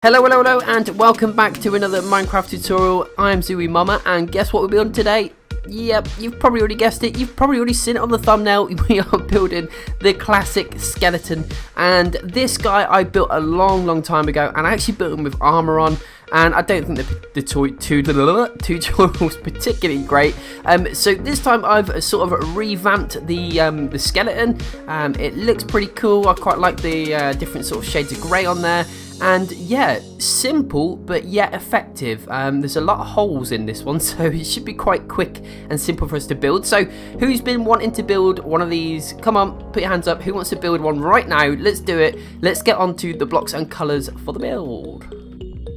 Hello, and welcome back to another Minecraft tutorial. I'm zu-wii-mama, and guess what we're building today? Yep, you've probably already guessed it. You've probably already seen it on the thumbnail. We are building the classic skeleton, and this guy I built a long time ago, and I actually built him with armor on. And I don't think the tutorial's particularly great. So this time I've sort of revamped the skeleton. It looks pretty cool. I quite like the different sort of shades of grey on there. And yeah, simple but yet effective. There's a lot of holes in this one, so it should be quite quick and simple for us to build. So who's been wanting to build one of these? Come on, put your hands up. Who wants to build one right now? Let's do it. Let's get on to the blocks and colours for the build.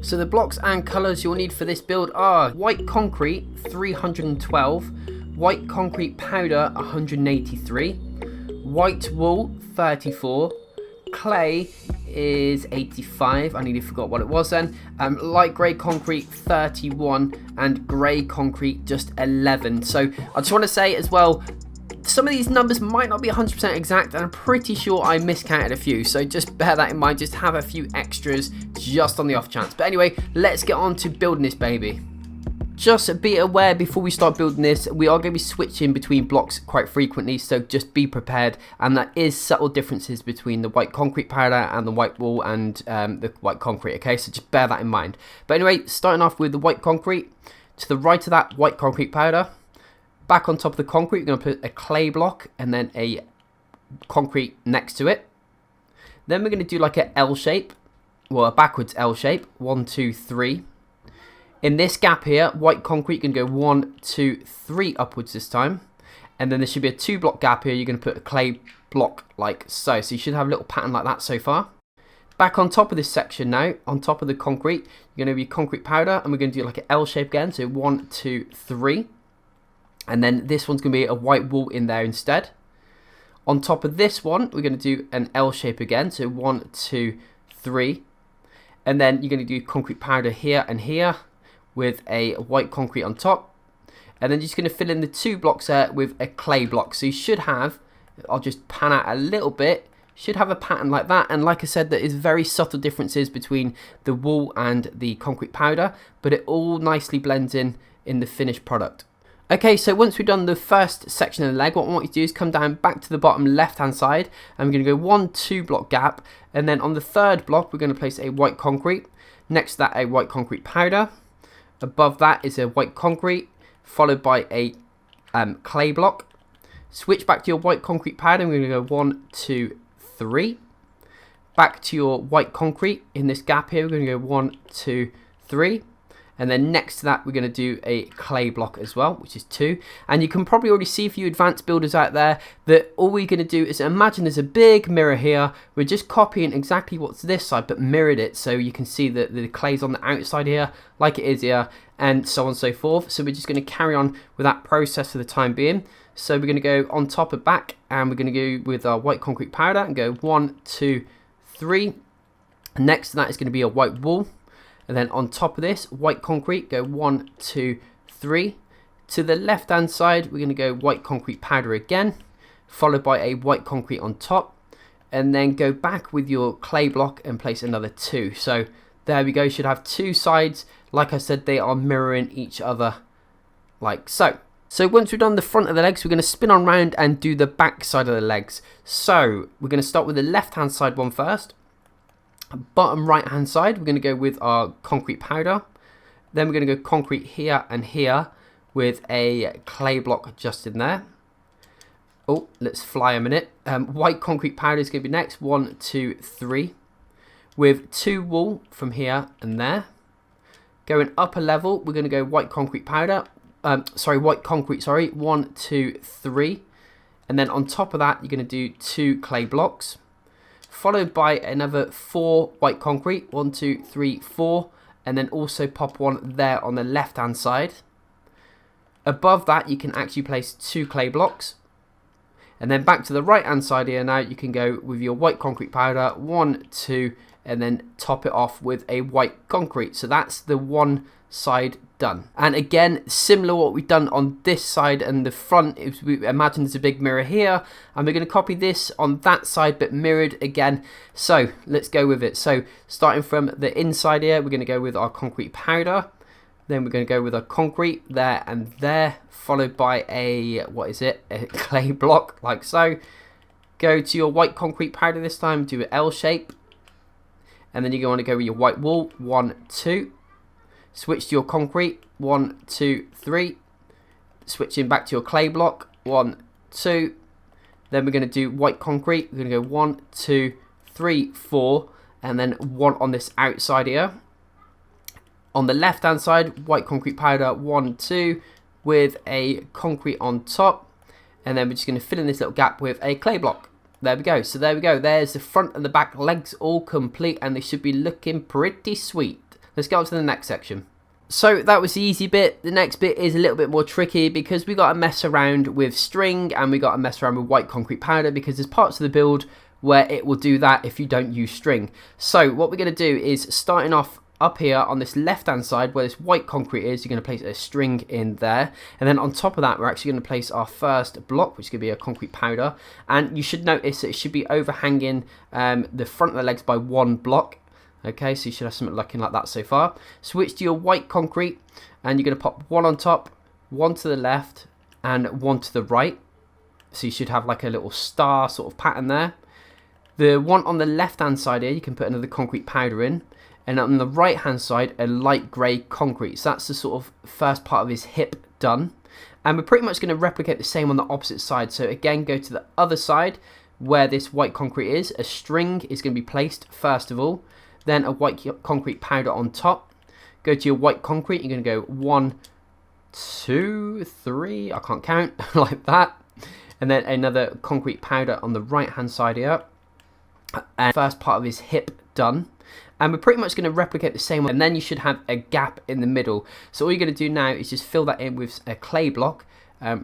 So the blocks and colours you'll need for this build are white concrete 312, white concrete powder 183, white wool 34, clay is 85, I nearly forgot what it was then, light grey concrete 31, and grey concrete just 11. So I just want to say as well, some of these numbers might not be 100% exact, and I'm pretty sure I miscounted a few, so just bear that in mind. Just have a few extras just on the off chance. But anyway, let's get on to building this baby. Just be aware before we start building this, we are going to be switching between blocks quite frequently, so just be prepared. And there is subtle differences between the white concrete powder and the white wool and the white concrete, okay? So just bear that in mind. But anyway, starting off with the white concrete, to the right of that, white concrete powder. Back on top of the concrete, we're going to put a clay block and then a concrete next to it. Then we're going to do like an L shape, well, a backwards L shape, 1, 2, 3. In this gap here, white concrete, you're going to go 1, 2, 3 upwards this time. And then there should be a 2 block gap here. You're going to put a clay block like so. So you should have a little pattern like that so far. Back on top of this section now, on top of the concrete, you're going to be concrete powder, and we're going to do like an L shape again. So 1, 2, 3. And then this one's going to be a white wool in there instead. On top of this one, we're going to do an L shape again. So 1, 2, 3. And then you're going to do concrete powder here and here with a white concrete on top. And then you're just going to fill in the 2 blocks there with a clay block. So you should have, I'll just pan out a little bit, should have a pattern like that. And like I said, there is very subtle differences between the wool and the concrete powder, but it all nicely blends in the finished product. Okay, so once we've done the first section of the leg, what I want you to do is come down back to the bottom left hand side, and we're going to go 1, 2 block gap, and then on the 3rd block we're going to place a white concrete, next to that a white concrete powder, above that is a white concrete, followed by a clay block. Switch back to your white concrete powder, and we're going to go 1, 2, 3, back to your white concrete. In this gap here we're going to go 1, 2, 3. And then next to that, we're going to do a clay block as well, which is 2. And you can probably already see for you advanced builders out there that all we're going to do is imagine there's a big mirror here. We're just copying exactly what's this side, but mirrored it. So you can see that the clay's on the outside here, like it is here, and so on and so forth. So we're just going to carry on with that process for the time being. So we're going to go on top and back, and we're going to go with our white concrete powder and go 1, 2, 3. Next to that is going to be a white wool. And then on top of this, white concrete, go 1, 2, 3. To the left hand side, we're going to go white concrete powder again, followed by a white concrete on top. And then go back with your clay block and place another 2. So there we go, should have 2 sides. Like I said, they are mirroring each other like so. So once we've done the front of the legs, we're going to spin on round and do the back side of the legs. So we're going to start with the left hand side one first. Bottom right hand side, we're going to go with our concrete powder. Then we're going to go concrete here and here with a clay block just in there. Oh, let's fly a minute. White concrete powder is going to be next. 1, 2, 3. With 2 wool from here and there. Going up a level, we're going to go white concrete powder. White concrete, 1, 2, 3. And then on top of that, you're going to do 2 clay blocks, followed by another 4 white concrete, 1, 2, 3, 4, and then also pop one there on the left hand side. Above that you can actually place 2 clay blocks, and then back to the right hand side here now you can go with your white concrete powder, 1, 2, and then top it off with a white concrete. So that's the one side done. And again, similar what we've done on this side and the front, is we imagine there's a big mirror here, and we're going to copy this on that side but mirrored again. So let's go with it. So starting from the inside here, we're going to go with our concrete powder, then we're going to go with our concrete there and there, followed by a, a clay block like so. Go to your white concrete powder this time, do an L shape, and then you're going to go with your white wool, 1, 2. Switch to your concrete, 1, 2, 3. Switching back to your clay block, 1, 2. Then we're going to do white concrete. We're going to go 1, 2, 3, 4, and then 1 on this outside here. On the left hand side, white concrete powder, 1, 2, with a concrete on top, and then we're just going to fill in this little gap with a clay block. There we go. So there we go. There's the front and the back legs all complete, and they should be looking pretty sweet. Let's go on to the next section. So that was the easy bit. The next bit is a little bit more tricky because we got to mess around with string and we got to mess around with white concrete powder, because there's parts of the build where it will do that if you don't use string. So what we're going to do is, starting off up here on this left hand side where this white concrete is, you're going to place a string in there, and then on top of that we're actually going to place our first block, which is going to be a concrete powder, and you should notice that it should be overhanging the front of the legs by 1 block. Okay, so you should have something looking like that so far. Switch to your white concrete, and you're going to pop 1 on top, 1 to the left, and 1 to the right. So you should have like a little star sort of pattern there. The one on the left hand side here, you can put another concrete powder in, and on the right hand side a light grey concrete. So that's the sort of first part of his hip done, and we're pretty much going to replicate the same on the opposite side. So again, go to the other side where this white concrete is. A string is going to be placed first of all, then a white concrete powder on top. Go to your white concrete, you're going to go 1, 2, 3, I can't count, like that, and then another concrete powder on the right hand side here, and first part of his hip done. And we're pretty much going to replicate the same one, and then you should have a gap in the middle. So all you're going to do now is just fill that in with a clay block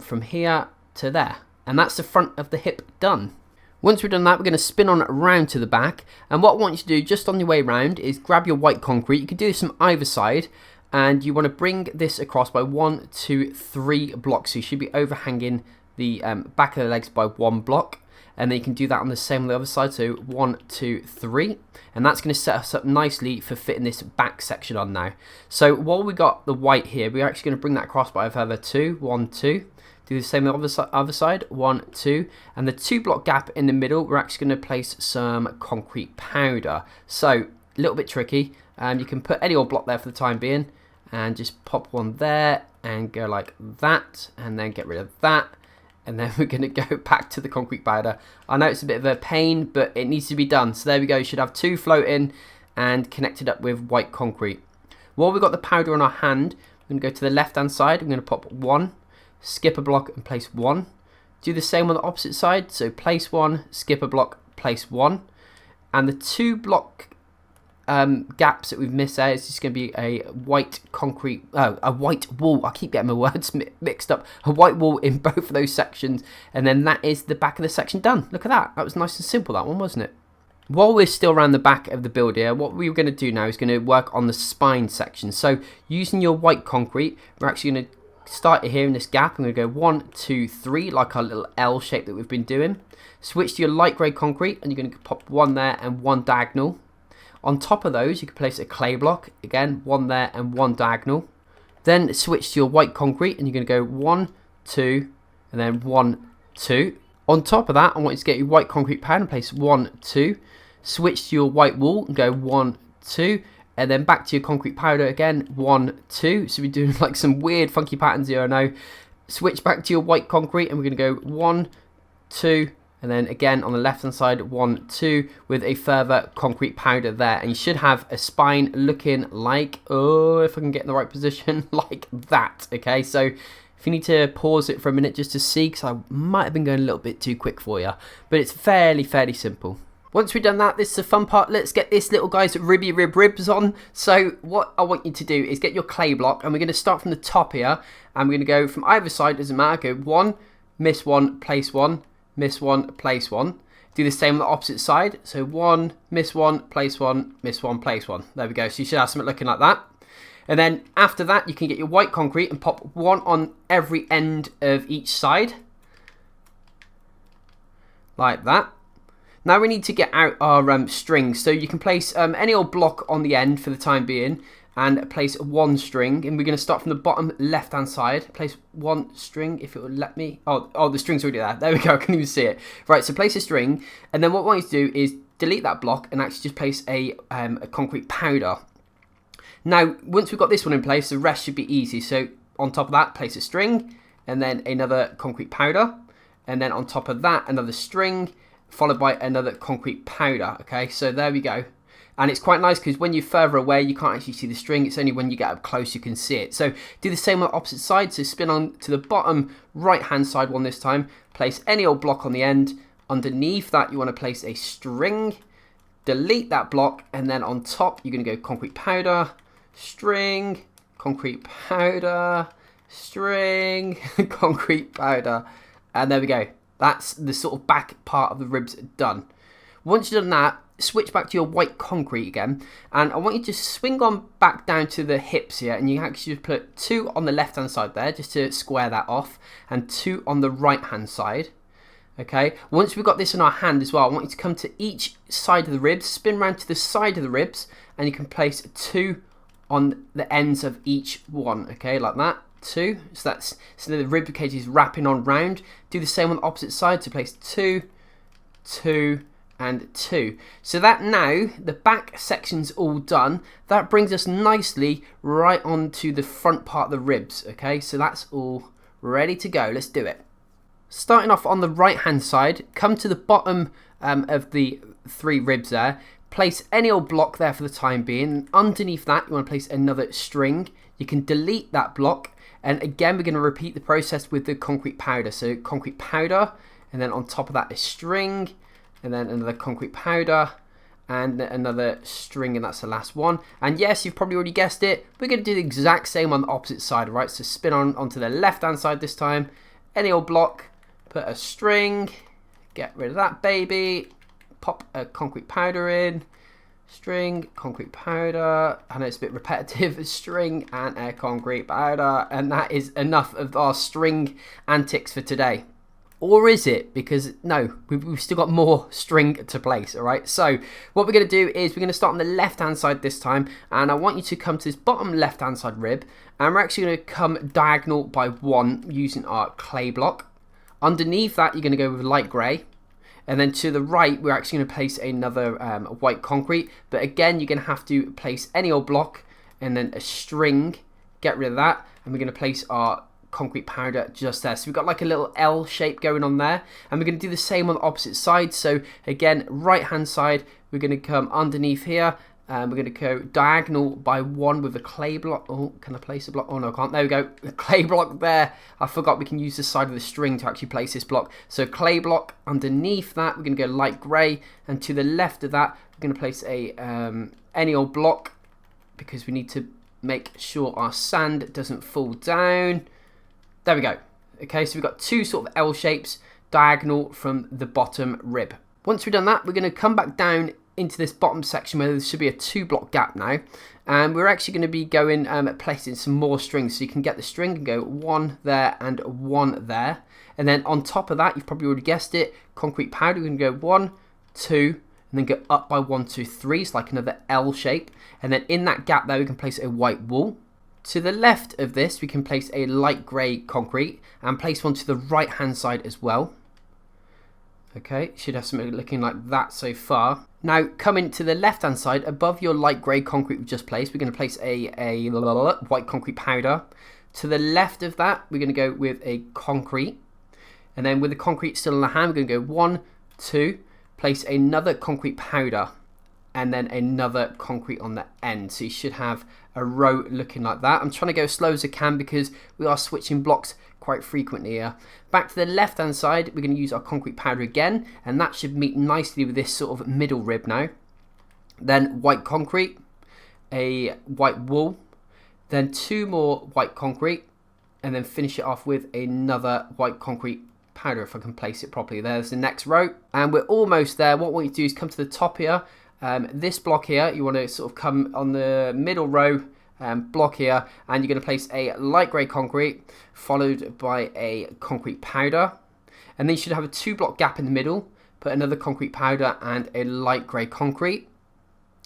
from here to there, and that's the front of the hip done. Once we've done that, we're going to spin on around to the back, and what I want you to do just on your way around is grab your white concrete. You can do this from either side, and you want to bring this across by 1, 2, 3 blocks. So you should be overhanging the back of the legs by 1 block. And then you can do that on the same on the other side, so 1, 2, 3, and that's going to set us up nicely for fitting this back section on now. So while we got the white here, we're actually going to bring that across by a further 2, 1, 2. Do the same on the other side, 1, 2, and the 2 block gap in the middle, we're actually going to place some concrete powder. So a little bit tricky. You can put any old block there for the time being, and just pop one there and go like that, and then get rid of that. And then we're going to go back to the concrete powder. I know it's a bit of a pain, but it needs to be done. So there we go. You should have 2 floating and connected up with white concrete. While we've got the powder on our hand, we're going to go to the left hand side. I'm going to pop 1, skip a block and place 1. Do the same on the opposite side. So place 1, skip a block, place 1. And the 2 block gaps that we've missed there is just going to be a white concrete, a white wool. I keep getting my words mixed up. A white wool in both of those sections, and then that is the back of the section done. Look at that. That was nice and simple, that one, wasn't it? While we're still around the back of the build here, what we're going to do now is going to work on the spine section. So using your white concrete, we're actually going to start here in this gap. I'm going to go 1, 2, 3, like our little L shape that we've been doing. Switch to your light grey concrete, and you're going to pop 1 there and 1 diagonal. On top of those, you can place a clay block, again, 1 there and 1 diagonal. Then switch to your white concrete, and you're going to go 1, 2, and then 1, 2. On top of that, I want you to get your white concrete pad and place 1, 2. Switch to your white wool and go 1, 2. And then back to your concrete powder again, 1, 2. So we're doing like some weird funky patterns here, I know. Switch back to your white concrete, and we're going to go 1, 2, and then again on the left hand side 1, 2 with a further concrete powder there, and you should have a spine looking like, oh, if I can get in the right position, like that. Okay, so if you need to pause it for a minute just to see, because I might have been going a little bit too quick for you, but it's fairly simple. Once we've done that, this is the fun part. Let's get this little guy's ribs on. So what I want you to do is get your clay block, and we're going to start from the top here, and we're going to go from either side, doesn't matter, go 1, miss 1, place 1, miss 1, place 1. Do the same on the opposite side. So 1, miss 1, place 1, miss 1, place 1. There we go. So you should have something looking like that. And then after that, you can get your white concrete and pop one on every end of each side. Like that. Now we need to get out our strings. So you can place any old block on the end for the time being and place one string. And we're going to start from the bottom left-hand side. Place one string if it will let me. Oh, the string's already there. There we go. I can't even see it. Right, so place a string. And then what we want you to do is delete that block and actually just place a concrete powder. Now, once we've got this one in place, the rest should be easy. So on top of that, place a string and then another concrete powder. And then on top of that, another string, followed by another concrete powder. Okay, so there we go. And it's quite nice because when you're further away, you can't actually see the string. It's only when you get up close you can see it. So do the same on the opposite side. So spin on to the bottom right-hand side one this time. Place any old block on the end. Underneath that, you want to place a string. Delete that block. And then on top, you're going to go concrete powder, string, concrete powder, string, concrete powder. And there we go. That's the sort of back part of the ribs done. Once you've done that, switch back to your white concrete again. And I want you to swing on back down to the hips here. And you actually just put 2 on the left-hand side there, just to square that off. And 2 on the right-hand side. Okay. Once we've got this in our hand as well, I want you to come to each side of the ribs, spin around to the side of the ribs. And you can place 2 on the ends of each one. Okay, like that. 2, so the rib cage is wrapping on round. Do the same on the opposite side, so place 2, 2 and 2. So that now the back section's all done. That brings us nicely right onto the front part of the ribs. Okay, so that's all ready to go. Let's do it. Starting off on the right hand side, come to the bottom of the 3 ribs there. Place any old block there for the time being. Underneath that, you want to place another string. You can delete that block. And again, we're going to repeat the process with the concrete powder. So concrete powder, and then on top of that, a string, and then another concrete powder, and another string, and that's the last one. And yes, you've probably already guessed it. We're going to do the exact same on the opposite side, right? So spin onto the left-hand side this time. Any old block, put a string, get rid of that baby, pop a concrete powder in. String, concrete powder. I know it's a bit repetitive. String and a concrete powder. And that is enough of our string antics for today. Or is it? Because no, we've still got more string to place, all right? So what we're going to do is we're going to start on the left-hand side this time. And I want you to come to this bottom left-hand side rib. And we're actually going to come diagonal by 1 using our clay block. Underneath that, you're going to go with light grey. And then to the right, we're actually going to place another white concrete. But again, you're going to have to place any old block and then a string. Get rid of that. And we're going to place our concrete powder just there. So we've got like a little L shape going on there. And we're going to do the same on the opposite side. So again, right-hand side, we're going to come underneath here. We're going to go diagonal by 1 with a clay block. Oh, can I place a block? Oh, no, I can't. There we go. A clay block there. I forgot we can use the side of the string to actually place this block. So clay block underneath that. We're going to go light grey. And to the left of that, we're going to place a any old block because we need to make sure our sand doesn't fall down. There we go. Okay, so we've got 2 sort of L shapes diagonal from the bottom rib. Once we've done that, we're going to come back down into this bottom section where there should be a 2-block gap now, and we're actually going to be going placing some more strings. So you can get the string and go 1 there and 1 there, and then on top of that, you've probably already guessed it, concrete powder. We're going to go 1, 2, and then go up by 1, 2, 3. It's like another L shape, and then in that gap there we can place a white wool. To the left of this we can place a light grey concrete and place one to the right hand side as well. Okay, should have something looking like that so far. Now, coming to the left-hand side, above your light grey concrete we've just placed, we're going to place a white concrete powder. To the left of that, we're going to go with a concrete. And then with the concrete still in the hand, we're going to go 1, 2, place another concrete powder, and then another concrete on the end. So you should have a row looking like that. I'm trying to go as slow as I can because we are switching blocks quite frequently here. Back to the left hand side, we're going to use our concrete powder again, and that should meet nicely with this sort of middle rib now. Then white concrete, a white wool, then 2 more white concrete, and then finish it off with another white concrete powder if I can place it properly. There's the next row, and we're almost there. What we need to do is come to the top here. This block here, you want to sort of come on the middle row block here, and you're going to place a light grey concrete followed by a concrete powder, and then you should have a 2-block gap in the middle. Put another concrete powder and a light grey concrete,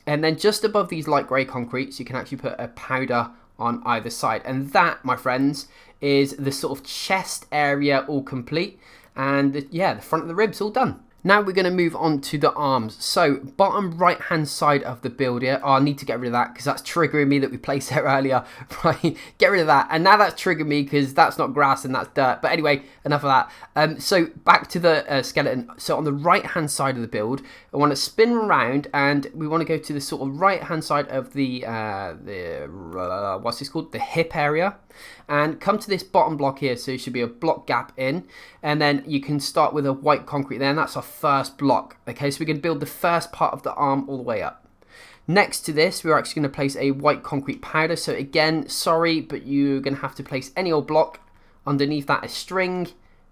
and then just above these light grey concretes you can actually put a powder on either side, and that, my friends, is the sort of chest area all complete, and the front of the ribs all done. Now we're going to move on to the arms. So bottom right hand side of the build here. Oh, I need to get rid of that because that's triggering me that we placed it earlier. Right, get rid of that. And now that's triggered me because that's not grass and that's dirt. But anyway, enough of that. So back to the skeleton. So on the right hand side of the build, I want to spin around and we want to go to the sort of right hand side of the what's this called? The hip area. And come to this bottom block here, so it should be a block gap in, and then you can start with a white concrete there, and that's our first block. Okay, so we're going to build the first part of the arm all the way up. Next to this, we're actually going to place a white concrete powder. So again, sorry, but you're going to have to place any old block. Underneath that, a string.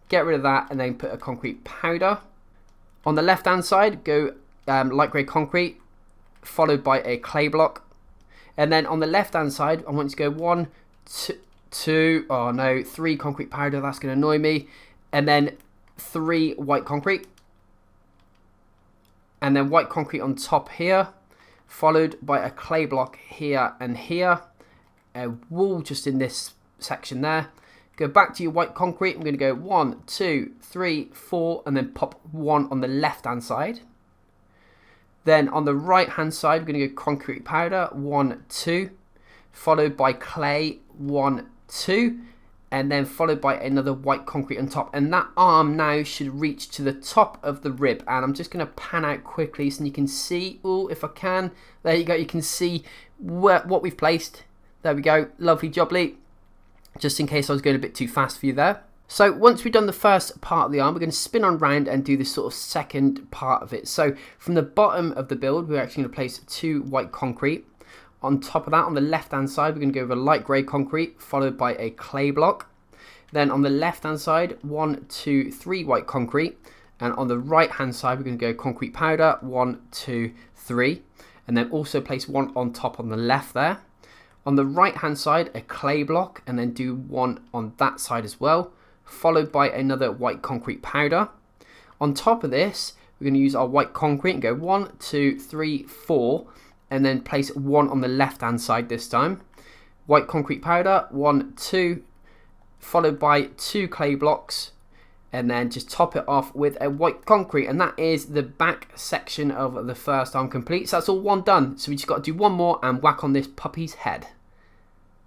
Get rid of that, and then put a concrete powder. On the left hand side, go light grey concrete, followed by a clay block. And then on the left hand side, I want you to go 1, 2, 3 concrete powder, that's going to annoy me, and then 3 white concrete, and then white concrete on top here, followed by a clay block here and here, a wall just in this section there. Go back to your white concrete. I'm going to go 1, 2, 3, 4, and then pop 1 on the left hand side. Then on the right hand side, we're going to go concrete powder, 1, 2, followed by clay, 1, 2, and then followed by another white concrete on top. And that arm now should reach to the top of the rib, and I'm just going to pan out quickly so you can see, if I can, there you go, you can see what we've placed. There we go, lovely jubbly, just in case I was going a bit too fast for you there. So once we've done the first part of the arm, we're going to spin on round and do this sort of second part of it. So from the bottom of the build, we're actually going to place 2 white concrete. On top of that, on the left hand side, we're going to go with a light grey concrete followed by a clay block. Then on the left hand side, 1, 2, 3 white concrete, and on the right hand side we're going to go concrete powder, 1, 2, 3, and then also place 1 on top on the left there. On the right hand side, a clay block, and then do 1 on that side as well, followed by another white concrete powder. On top of this, we're going to use our white concrete and go 1, 2, 3, 4, and then place 1 on the left hand side this time. White concrete powder, 1, 2, followed by 2 clay blocks, and then just top it off with a white concrete, and that is the back section of the first arm complete. So that's all one done. So we just got to do one more and whack on this puppy's head.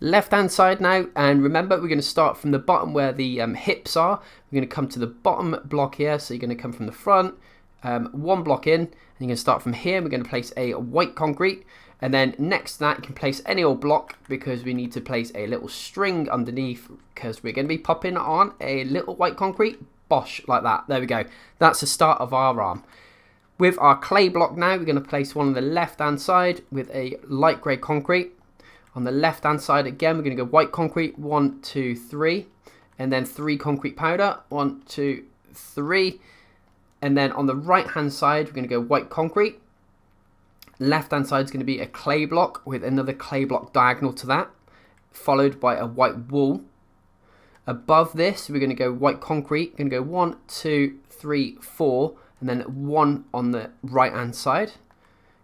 Left hand side now, and remember we're going to start from the bottom where the hips are. We're going to come to the bottom block here, so you're going to come from the front, 1 block in, and you're going to start from here. We're going to place a white concrete, and then next to that you can place any old block, because we need to place a little string underneath, because we're going to be popping on a little white concrete, bosh, like that. There we go, that's the start of our arm. With our clay block now, we're going to place 1 on the left hand side with a light grey concrete. On the left hand side again, we're going to go white concrete, 1, 2, 3, and then 3 concrete powder, 1, 2, 3, and then on the right hand side we're going to go white concrete. Left hand side is going to be a clay block with another clay block diagonal to that, followed by a white wall. Above this we're going to go white concrete, going to go 1, 2, 3, 4, and then 1 on the right hand side.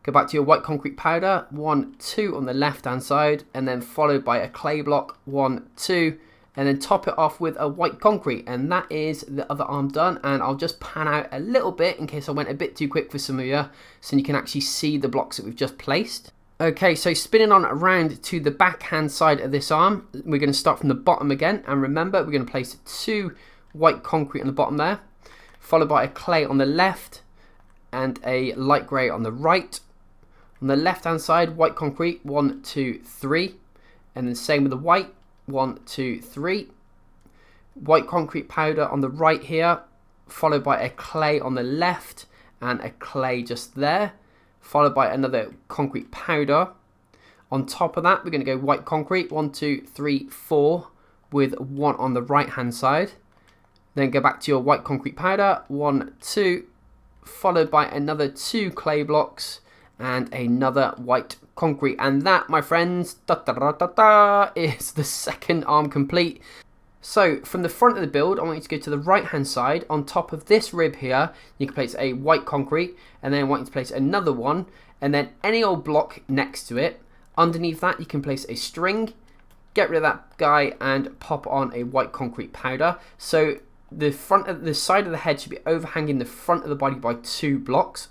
Go back to your white concrete powder, 1, 2 on the left hand side, and then followed by a clay block, 1, 2, and then top it off with a white concrete, and that is the other arm done. And I'll just pan out a little bit in case I went a bit too quick for some of you, so you can actually see the blocks that we've just placed. Okay, so spinning on around to the backhand side of this arm, we're going to start from the bottom again, and remember we're going to place 2 white concrete on the bottom there, followed by a clay on the left and a light grey on the right. On the left hand side, white concrete, 1, 2, 3, and then same with the white, 1, 2, 3. White concrete powder on the right here, followed by a clay on the left and a clay just there, followed by another concrete powder. On top of that, we're going to go white concrete, 1, 2, 3, 4, with 1 on the right hand side. Then go back to your white concrete powder, 1, 2, followed by another 2 clay blocks, and another white concrete. And that, my friends, is the second arm complete. So from the front of the build, I want you to go to the right hand side. On top of this rib here, you can place a white concrete, and then I want you to place another one, and then any old block next to it. Underneath that, you can place a string, get rid of that guy, and pop on a white concrete powder. So the side of the head should be overhanging the front of the body by 2 blocks.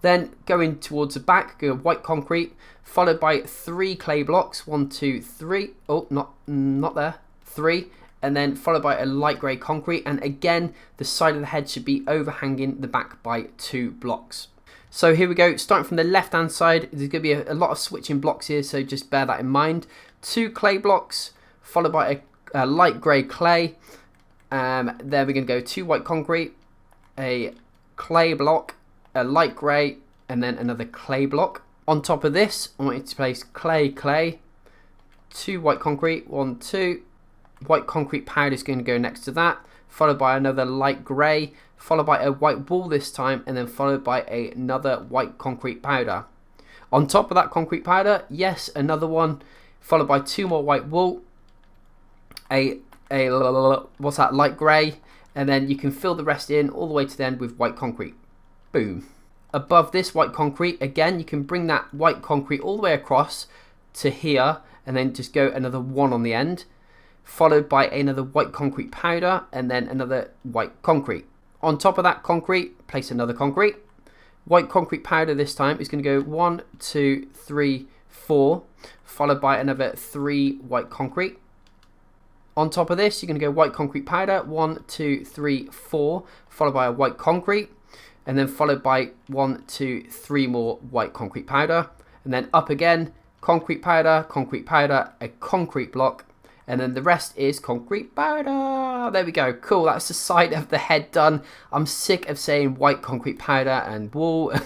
Then going towards the back, go white concrete, followed by 3 clay blocks. 1, 2, 3. Oh, not there. 3, and then followed by a light grey concrete, and again the side of the head should be overhanging the back by 2 blocks. So here we go, starting from the left hand side. There's going to be a lot of switching blocks here, so just bear that in mind. 2 clay blocks followed by a light grey clay, there we're going to go 2 white concrete, a clay block, a light grey, and then another clay block. On top of this, I want you to place clay, 2 white concrete, 1, 2. White concrete powder is going to go next to that, followed by another light grey, followed by a white wool this time, and then followed by another white concrete powder. On top of that concrete powder, yes, another one, followed by 2 more white wool, what's that, light grey, and then you can fill the rest in all the way to the end with white concrete. Boom. Above this white concrete, again, you can bring that white concrete all the way across to here, and then just go another 1 on the end, followed by another white concrete powder, and then another white concrete. On top of that concrete, place another concrete. White concrete powder this time is going to go 1, 2, 3, 4, followed by another 3 white concrete. On top of this, you're going to go white concrete powder, 1, 2, 3, 4, followed by a white concrete, and then followed by 1, 2, 3 more white concrete powder, and then up again, concrete powder, a concrete block, and then the rest is concrete powder. There we go. Cool. That's the side of the head done. I'm sick of saying white concrete powder and wool and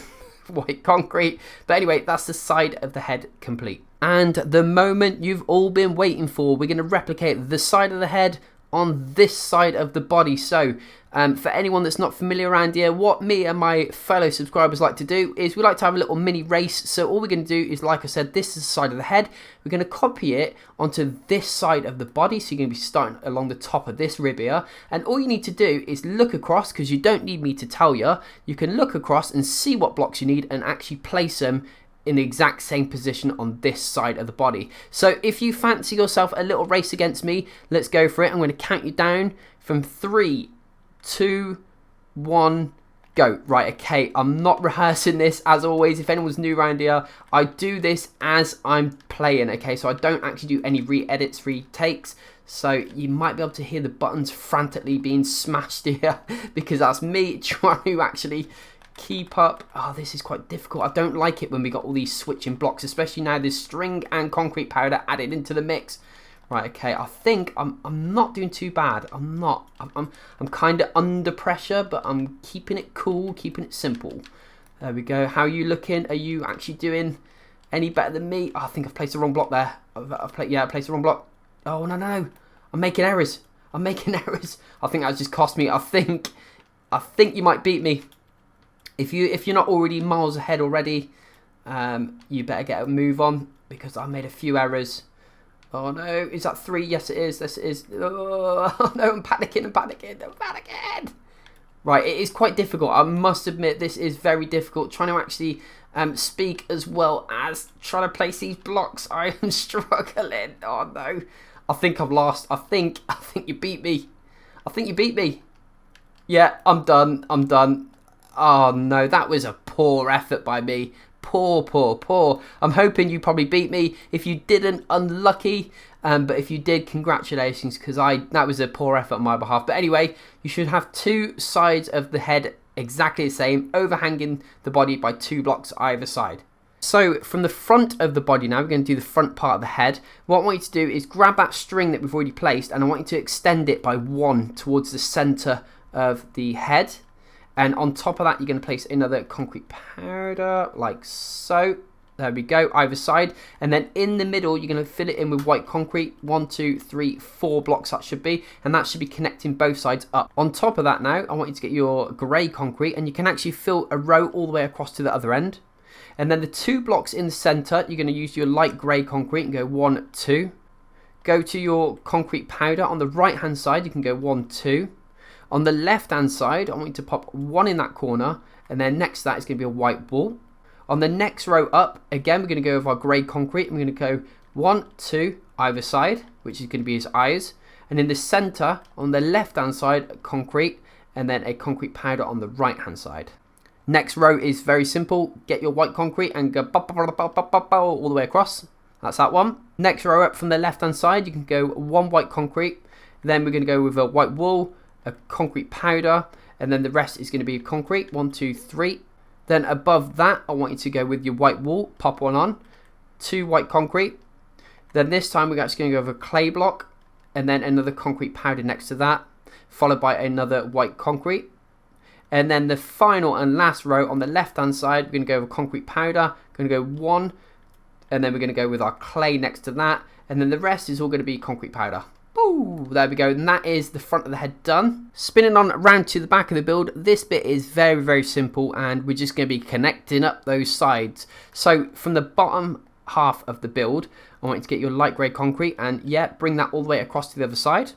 white concrete. But anyway, that's the side of the head complete. And the moment you've all been waiting for, we're going to replicate the side of the head on this side of the body. So for anyone that's not familiar around here, what me and my fellow subscribers like to do is we like to have a little mini race. So all we're going to do is, like I said, this is the side of the head. We're going to copy it onto this side of the body. So you're going to be starting along the top of this rib here. And all you need to do is look across, because you don't need me to tell you. You can look across and see what blocks you need and actually place them in the exact same position on this side of the body. So if you fancy yourself a little race against me, let's go for it. I'm going to count you down from 3, 2, 1, go. Right, okay, I'm not rehearsing this as always. If anyone's new around here, I do this as I'm playing, okay? So I don't actually do any re-edits, retakes. So you might be able to hear the buttons frantically being smashed here because that's me trying to actually keep up. Oh, this is quite difficult. I don't like it when we got all these switching blocks, especially now there's string and concrete powder added into the mix. Right, okay, I think I'm not doing too bad. I'm kind of under pressure, but I'm keeping it cool, keeping it simple. There we go. How are you looking? Are you actually doing any better than me? Oh, I think I've placed the wrong block there. I placed the wrong block. Oh, no. I'm making errors. I think that's just cost me. I think you might beat me. If you're not already miles ahead already, you better get a move on, because I made a few errors. Oh no, is that 3? Yes it is. This is. Oh no, I'm panicking. Right, it is quite difficult. I must admit, this is very difficult. Trying to actually speak as well as trying to place these blocks. I am struggling. Oh no, I think I've lost. I think you beat me. Yeah, I'm done. Oh no, that was a poor effort by me. Poor. I'm hoping you probably beat me. If you didn't, unlucky. But if you did, congratulations, because that was a poor effort on my behalf. But anyway, you should have 2 sides of the head exactly the same, overhanging the body by 2 blocks either side. So from the front of the body now, we're going to do the front part of the head. What I want you to do is grab that string that we've already placed, and I want you to extend it by 1 towards the center of the head. And on top of that, you're going to place another concrete powder, like so. There we go, either side. And then in the middle, you're going to fill it in with white concrete. 1, 2, 3, 4 blocks that should be. And that should be connecting both sides up. On top of that now, I want you to get your grey concrete. And you can actually fill a row all the way across to the other end. And then the 2 blocks in the center, you're going to use your light grey concrete and go 1, 2. Go to your concrete powder on the right hand side, you can go 1, 2. On the left hand side, I want you to pop 1 in that corner, and then next to that is going to be a white wall. On the next row up, again, we're going to go with our grey concrete, and we're going to go 1, 2 either side, which is going to be his eyes. And in the center, on the left hand side, concrete, and then a concrete powder on the right hand side. Next row is very simple. Get your white concrete and go all the way across. That's that one. Next row up from the left hand side, you can go 1 white concrete. Then we're going to go with a white wool, a concrete powder, and then the rest is going to be concrete. 1, 2, 3. Then above that, I want you to go with your white wool. Pop 1 on. 2 white concrete. Then this time we're actually going to go with a clay block, and then another concrete powder next to that, followed by another white concrete. And then the final and last row on the left hand side, we're going to go with concrete powder. Going to go 1, and then we're going to go with our clay next to that, and then the rest is all going to be concrete powder. Ooh, there we go, and that is the front of the head done. Spinning on around to the back of the build, this bit is very, very simple, and we're just going to be connecting up those sides. So from the bottom half of the build, I want you to get your light grey concrete and bring that all the way across to the other side.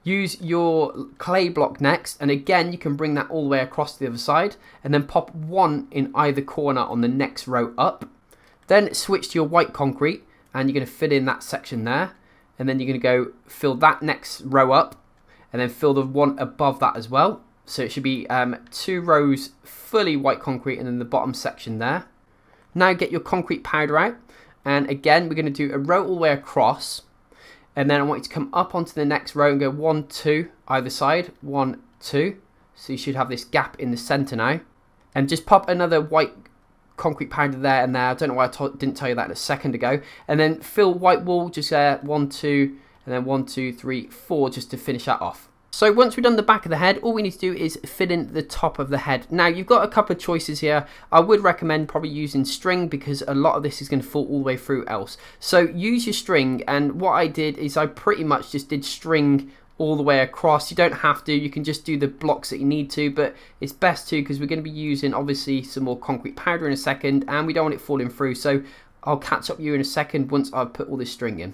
Use your clay block next, and again you can bring that all the way across to the other side, and then pop 1 in either corner on the next row up. Then switch to your white concrete, and you're going to fill in that section there, and then you're going to go fill that next row up, and then fill the one above that as well. So it should be 2 rows fully white concrete, and then the bottom section there. Now get your concrete powder out, and again we're going to do a row all the way across, and then I want you to come up onto the next row and go 1, 2 either side. 1, 2. So you should have this gap in the center now, and just pop another white concrete powder there and there. I don't know why I didn't tell you that a second ago. And then fill white wool just there, 1, 2, and then 1, 2, 3, 4 just to finish that off. So once we've done the back of the head, all we need to do is fill in the top of the head. Now you've got a couple of choices here. I would recommend probably using string, because a lot of this is going to fall all the way through else. So use your string, and what I did is I pretty much just did string all the way across. You don't have to, you can just do the blocks that you need to, but it's best to, because we're going to be using obviously some more concrete powder in a second, and we don't want it falling through. So I'll catch up with you in a second once I've put all this string in.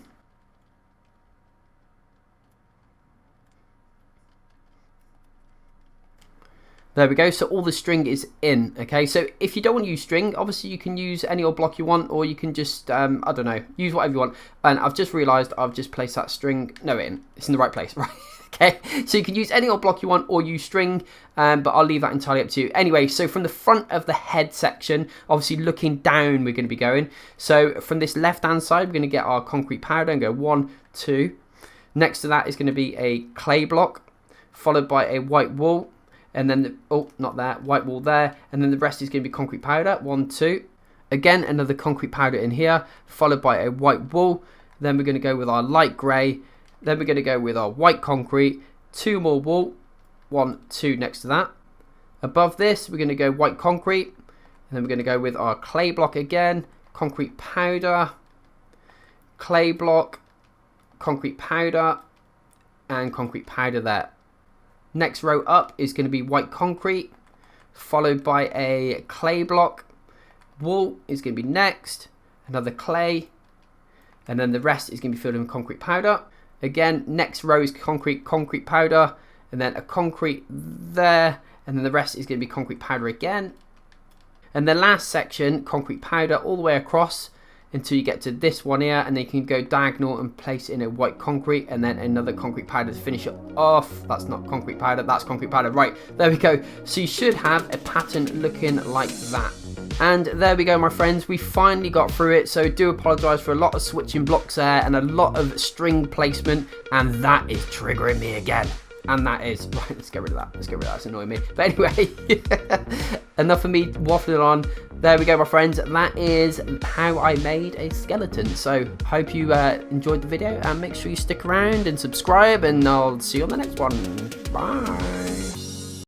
There we go, so all the string is in, okay? So if you don't want to use string, obviously you can use any old block you want, or you can just, I don't know, use whatever you want. And I've just realised I've just placed that string, no, it's in the right place, right? Okay, so you can use any old block you want or use string, but I'll leave that entirely up to you. Anyway, so from the front of the head section, obviously looking down we're going to be going. So from this left-hand side, we're going to get our concrete powder and go 1, 2. Next to that is going to be a clay block, followed by a white wool. And then, white wool there, and then the rest is going to be concrete powder, 1, 2. Again, another concrete powder in here, followed by a white wool. Then we're going to go with our light grey. Then we're going to go with our white concrete, 2 more wool, 1, 2 next to that. Above this, we're going to go white concrete, and then we're going to go with our clay block again, concrete powder, clay block, concrete powder, and concrete powder there. Next row up is going to be white concrete, followed by a clay block. Wool is going to be next, another clay, and then the rest is going to be filled in with concrete powder. Again, next row is concrete powder, and then a concrete there, and then the rest is going to be concrete powder again. And the last section, concrete powder all the way across until you get to this one here, and then you can go diagonal and place in a white concrete, and then another concrete powder to finish it off. That's not concrete powder, that's concrete powder. Right, there we go. So you should have a pattern looking like that. And there we go, my friends, we finally got through it. So do apologise for a lot of switching blocks there and a lot of string placement, and that is triggering me again. And that is, right, let's get rid of that. That's annoying me. But anyway, enough of me waffling on. There we go, my friends. That is how I made a skeleton. So hope you enjoyed the video, and make sure you stick around and subscribe, and I'll see you on the next one. Bye.